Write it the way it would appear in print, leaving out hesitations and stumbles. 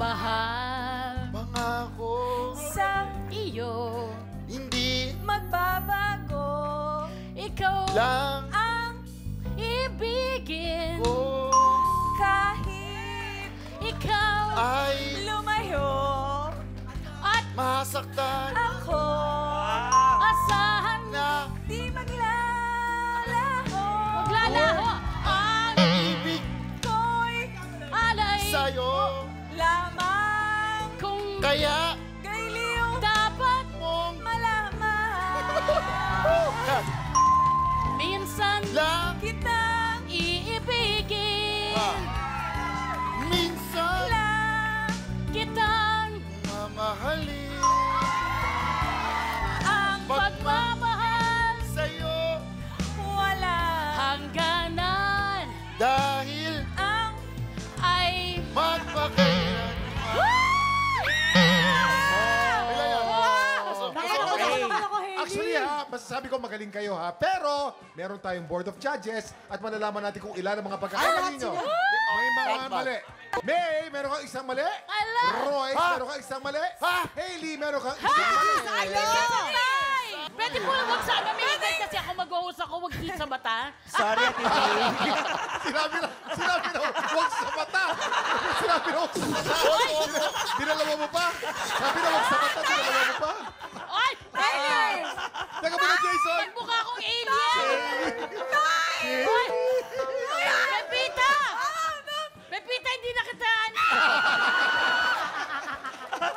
Mahal Pangako Sa iyo, hindi magbabago. ikaw lang ang ibigin. ko Kahit Ikaw ay lumayo at masaktan ako, asahan na di maglalaho. maglalaho ang ibig Ko'y alay sa'yo. lamang kung Kaya gailiw dapat mong malaman. minsan lang Kitang iibigin. minsan lang Kitang mamahalin ang pagmamahal sa'yo wala. hangganan dahil Ang ay magpakailan. Actually ha, masasabi ko magaling kayo ha. Pero, meron tayong board of judges at malalaman natin kung ilan ang mga pagkakamali nyo. May mga mali. May, meron kang isang mali. Ala! Royce, Ha? meron kang isang mali. Ha? Hailey, meron kang isang mali. Ay! Pwede po lang wag sana minigay kasi ako mag-uus ako, wag hit sa mata. Sorry, Ate May. Sinabi na, huwag sa mata. Sinabi na, huwag sa mata. Dinalawa mo pa. Sabi na, huwag sa mata, dinalawa mo pa. Ay! Ay! Teka muna, Jason.